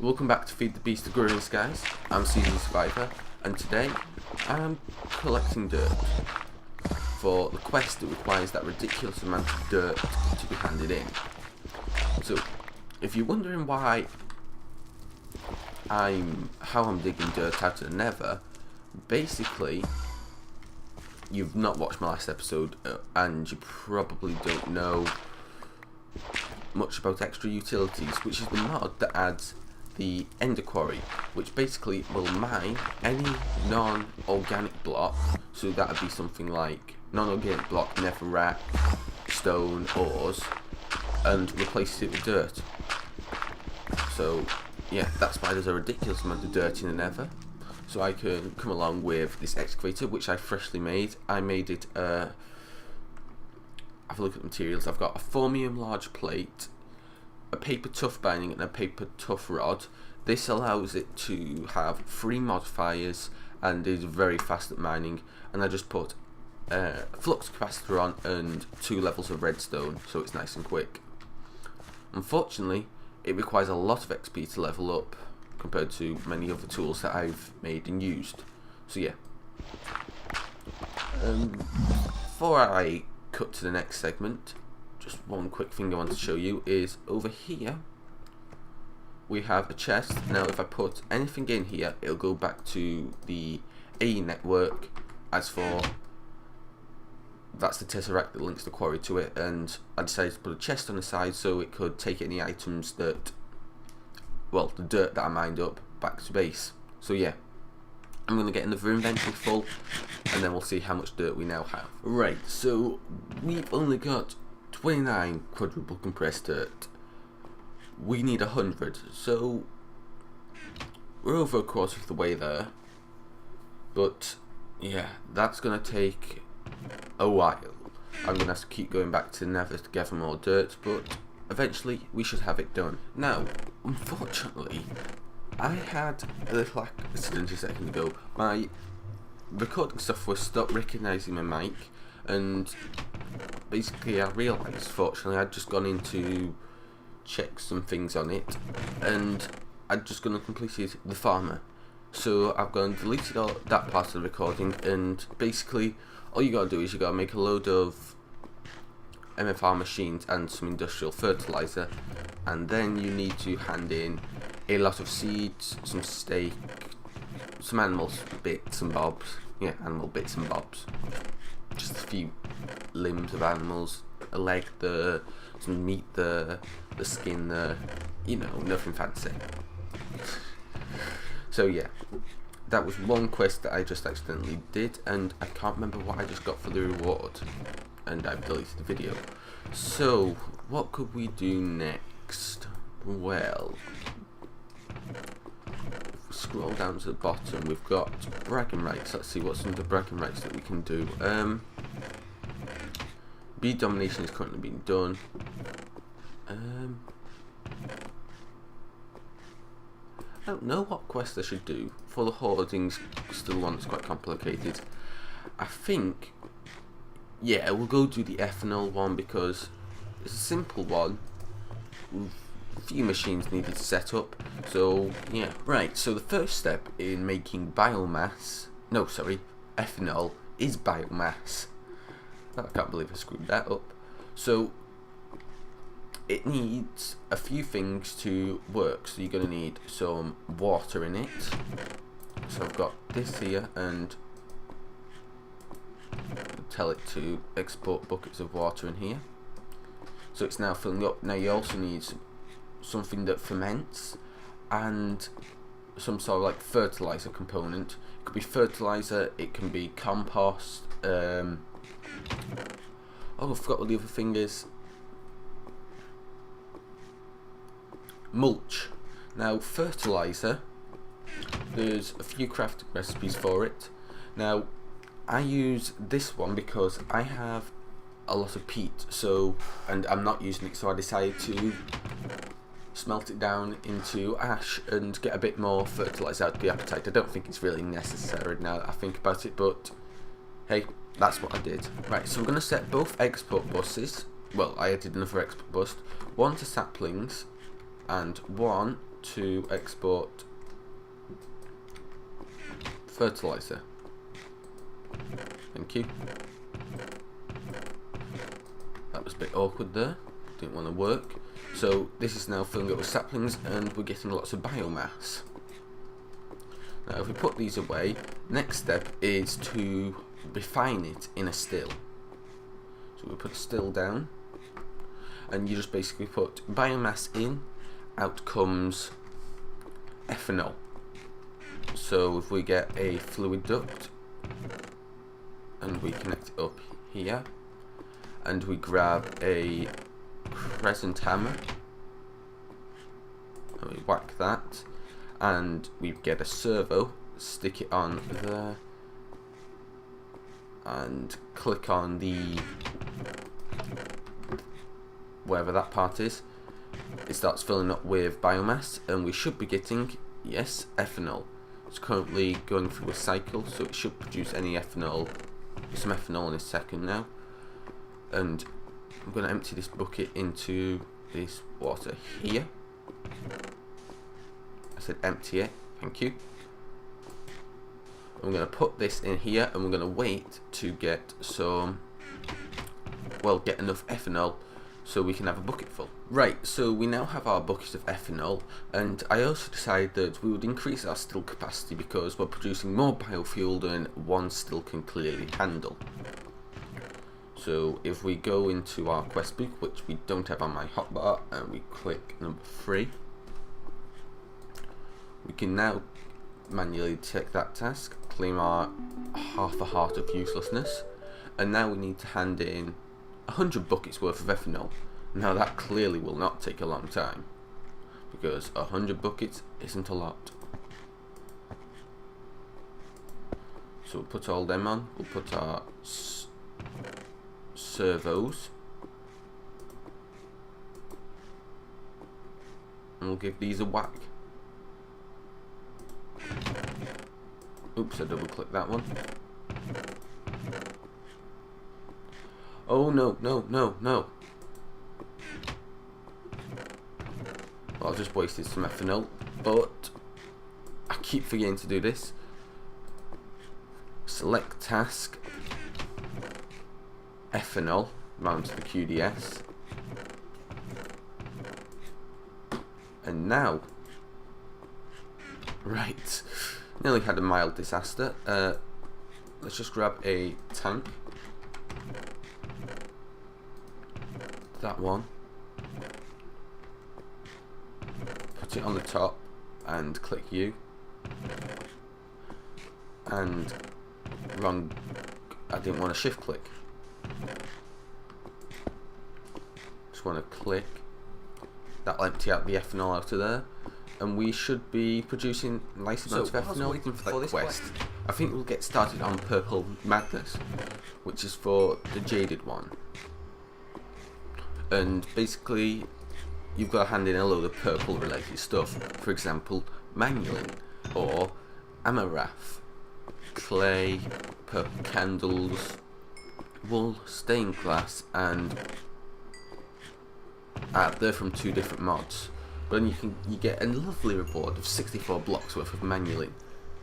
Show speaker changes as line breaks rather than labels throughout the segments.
Welcome back to Feed the Beast Agrarian, guys. I'm CZSurvivor, and today I'm collecting dirt for the quest that requires that ridiculous amount of dirt to be handed in. So, if you're wondering how I'm digging dirt out of the Nether, basically, you've not watched my last episode, and you probably don't know much about extra utilities, which is the mod that adds the ender quarry, which basically will mine any non-organic block. So that would be something like non-organic block, netherrack, stone, ores, and replace it with dirt. So yeah, that's why there's a ridiculous amount of dirt in the Nether. So I can come along with this excavator, which I freshly made. I made it, have a look at the materials. I've got a 4mm large plate, a paper tough binding, and a paper tough rod. This allows it to have 3 modifiers and is very fast at mining. And I just put flux capacitor on and 2 levels of redstone, so it's nice and quick. Unfortunately, it requires a lot of XP to level up compared to many other tools that I've made and used. So yeah. Before I cut to the next segment, just one quick thing I want to show you is over here we have a chest. Now if I put anything in here, it'll go back to the A network. As for that's the tesseract that links the quarry to it, and I decided to put a chest on the side so it could take any items that, well, the dirt that I mined up back to base. So yeah, I'm going to get another inventory full and then we'll see how much dirt we now have. Right, so we've only got 29 quadruple compressed dirt. We need 100, so we're over a quarter of the way there. But yeah, that's going to take a while. I'm going to have to keep going back to the Nether to gather more dirt, but eventually we should have it done. Now, unfortunately, I had a little accident a second ago. My recording software stopped recognising my mic, and basically I realised, fortunately, I'd just gone in to check some things on it, and I'd just gone and completed the farmer. So I've gone and deleted all that part of the recording, and basically all you gotta do is you gotta make a load of MFR machines and some industrial fertilizer, and then you need to hand in a lot of seeds, some steak, some animal bits and bobs. Yeah, animal bits and bobs. Just a few limbs of animals, a leg there, some meat there, the skin there, you know, nothing fancy. So yeah, that was one quest that I just accidentally did, and I can't remember what I just got for the reward, and I've deleted the video. So what could we do next? Well, if we scroll down to the bottom, we've got bragging rights. Let's see what's under bragging rights that we can do. Bee domination is currently being done. I don't know what quest I should do. For the hoarding's still one that's quite complicated. I think, yeah, we'll go do the ethanol one because it's a simple one. A few machines needed to set up. So yeah, right. So the first step in making biomass, no, sorry, ethanol is biomass. I can't believe I screwed that up. So it needs a few things to work. So you're going to need some water in it. So I've got this here, and tell it to export buckets of water in here. So it's now filling up. Now you also need something that ferments and some sort of like fertilizer component. It could be fertilizer, it can be compost. Oh, I forgot what the other thing is. Mulch. Now fertilizer, there's a few crafting recipes for it. Now I use this one because I have a lot of peat, so, and I'm not using it, so I decided to smelt it down into ash and get a bit more fertilizer out of the appetite. I don't think it's really necessary now that I think about it, but hey, that's what I did. Right, so we're going to set both export buses. Well, I added another export bus, one to saplings and one to export fertilizer. Thank you. That was a bit awkward there. Didn't want to work. So this is now filling up with saplings and we're getting lots of biomass. Now if we put these away, next step is to refine it in a still. So we put a still down and you just basically put biomass in, out comes ethanol. So if we get a fluid duct and we connect it up here and we grab a crescent hammer and we whack that and we get a servo, stick it on there and click on the wherever that part is, it starts filling up with biomass and we should be getting, yes, ethanol. It's currently going through a cycle, so it should produce some ethanol in a second now. And I'm going to empty this bucket into this water here. I said empty it, thank you. I'm going to put this in here and we're going to wait to get get enough ethanol so we can have a bucket full. Right, so we now have our bucket of ethanol, and I also decided that we would increase our still capacity because we're producing more biofuel than one still can clearly handle. So if we go into our quest book, which we don't have on my hotbar, and we click number 3, we can now manually take that task, claim our half a heart of uselessness, and now we need to hand in 100 buckets worth of ethanol. Now that clearly will not take a long time because 100 buckets isn't a lot. So we'll put all them on, we'll put our servos and we'll give these a whack. Oops, I double clicked that one. Oh no, no, no, no. Well, I just wasted some ethanol, but I keep forgetting to do this. Select task, ethanol, mount to the QDS. And now, right, nearly had a mild disaster. Let's just grab a tank. That one, put it on the top and click U, and wrong, I didn't want to shift click, just want to click. That'll empty out the ethanol out of there and we should be producing nice amounts of ethanol for this quest. I think we'll get started on purple madness, which is for the jaded one. And basically you've got to hand in a load of purple related stuff, for example manuling or amaranth, clay, purple candles, wool, stained glass, and they're from 2 different mods. But then you get a lovely reward of 64 blocks worth of manuling,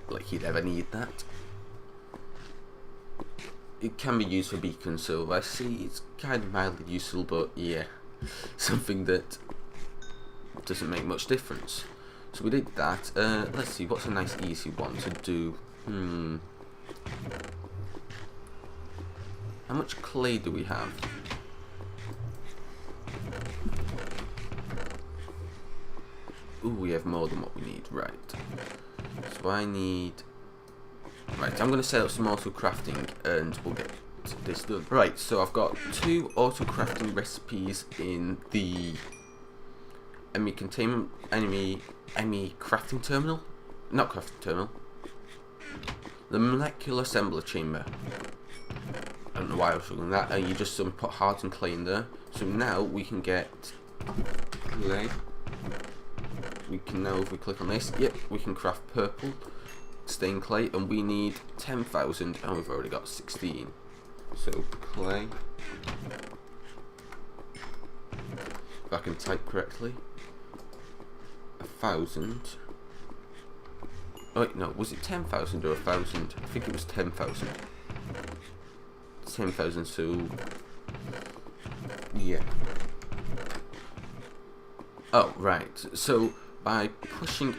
like you'd ever need that. It can be used for beacons, so I see it's kind of mildly useful, but yeah, something that doesn't make much difference. So we did that. Let's see, what's a nice easy one to do? How much clay do we have? Ooh, we have more than what we need, right. So I need... Right, I'm going to set up some auto crafting and we'll get this done. Right, so I've got 2 auto crafting recipes in the enemy crafting terminal? Not crafting terminal. The molecular assembler chamber. I don't know why I was doing that. And you just put heart and clay in there. So now we can get clay. We can now, if we click on this, yep, we can craft purple stained clay, and we need 10,000 and we've already got 16. So clay, if I can type correctly, 1,000. Oh wait, no, was it 10,000 or 1,000? I think it was 10,000. 10,000, so yeah. Oh right, so by pushing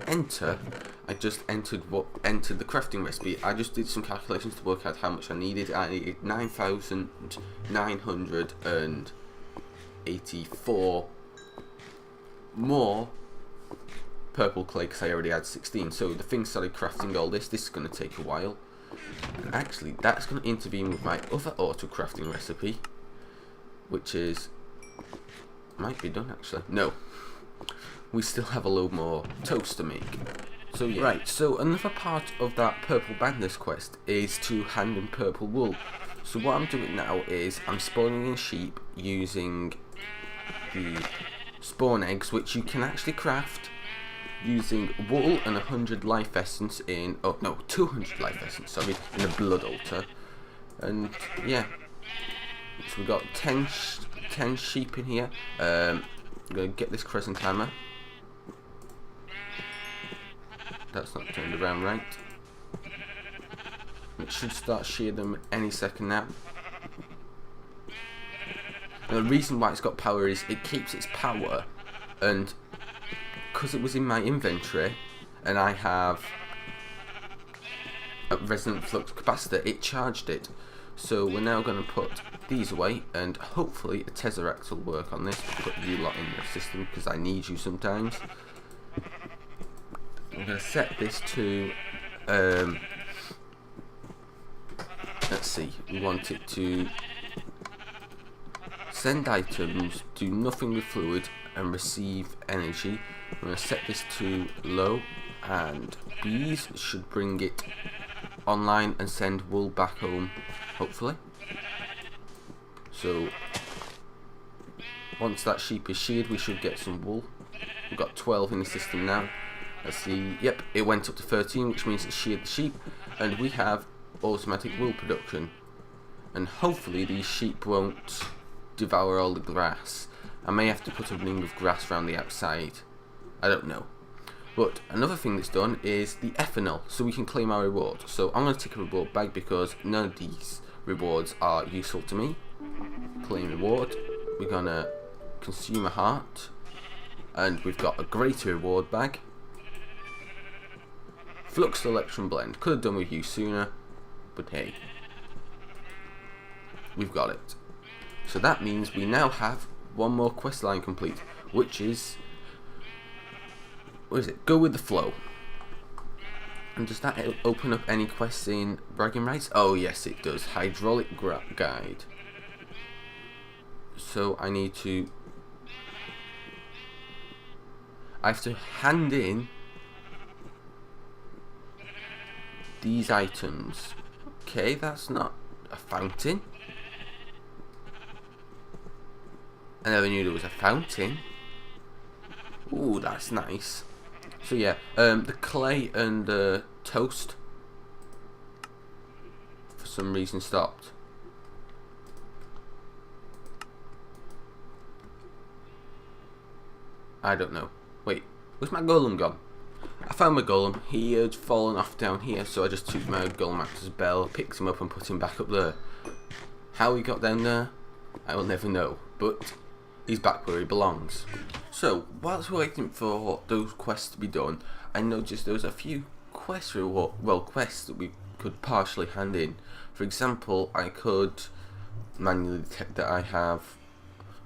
enter, I just entered the crafting recipe. I just did some calculations to work out how much I needed. I needed 9,984 more purple clay because I already had 16. So the thing started crafting all this. This is going to take a while. And actually, that's going to intervene with my other auto crafting recipe, which is might be done actually. No, we still have a load more toast to make. So yeah. Right, so another part of that purple bandits quest is to hand in purple wool. So what I'm doing now is I'm spawning in sheep using the spawn eggs, which you can actually craft using wool and 100 life essence in, oh no, 200 life essence, sorry, in a blood altar. And yeah, so we've got 10 sheep in here. I'm going to get this crescent hammer. That's not turned around right. It should start shear them any second now. And the reason why it's got power is it keeps its power, and because it was in my inventory and I have a resonant flux capacitor, it charged it. So we're now going to put these away, and hopefully a tesseract will work on this. Put you lot in the system because I need you sometimes. I'm going to set this to let's see, we want it to send items, do nothing with fluid, and receive energy. I'm going to set this to low, and bees should bring it online and send wool back home, hopefully. So once that sheep is sheared, we should get some wool. We've got 12 in the system now. Let's see, yep, it went up to 13, which means it sheared the sheep, and we have automatic wool production. And hopefully these sheep won't devour all the grass. I may have to put a ring of grass around the outside, I don't know. But another thing that's done is the ethanol, so we can claim our reward. So I'm going to take a reward bag because none of these rewards are useful to me. Claim reward, we're going to consume a heart, and we've got a greater reward bag. Flux electron blend, could have done with you sooner, but hey, we've got it. So that means we now have one more quest line complete, which is, what is it? Go with the flow. And does that open up any quests in bragging rights? Oh yes, it does. Hydraulic guide. So I need to, I have to hand in these items. Okay, that's not a fountain. I never knew there was a fountain. Ooh, that's nice. So yeah, the clay and the toast for some reason stopped. I don't know. Wait, where's my golem gone? I found my golem. He had fallen off down here, so I just took my golem actor's bell, picked him up and put him back up there. How he got down there, I will never know, but he's back where he belongs. So, whilst we're waiting for those quests to be done, I noticed there was a few quests that we could partially hand in. For example, I could manually detect that I have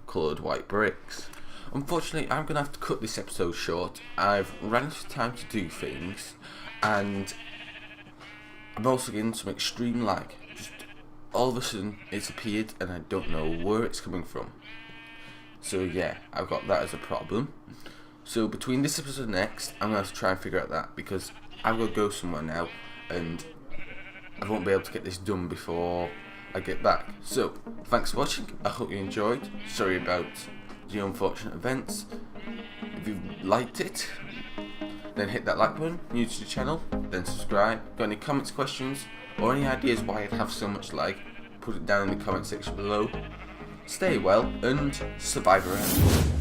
coloured white bricks. Unfortunately, I'm going to have to cut this episode short. I've run out of time to do things, and I'm also getting some extreme lag. Just all of a sudden, it's appeared, and I don't know where it's coming from. So yeah, I've got that as a problem. So between this episode and next, I'm going to have to try and figure out that, because I've got to go somewhere now, and I won't be able to get this done before I get back. So, thanks for watching. I hope you enjoyed. Sorry about the unfortunate events. If you liked it, then hit that like button. New to the channel, then subscribe. Got any comments, questions, or any ideas why I'd have so much lag, put it down in the comment section below. Stay well and survive around.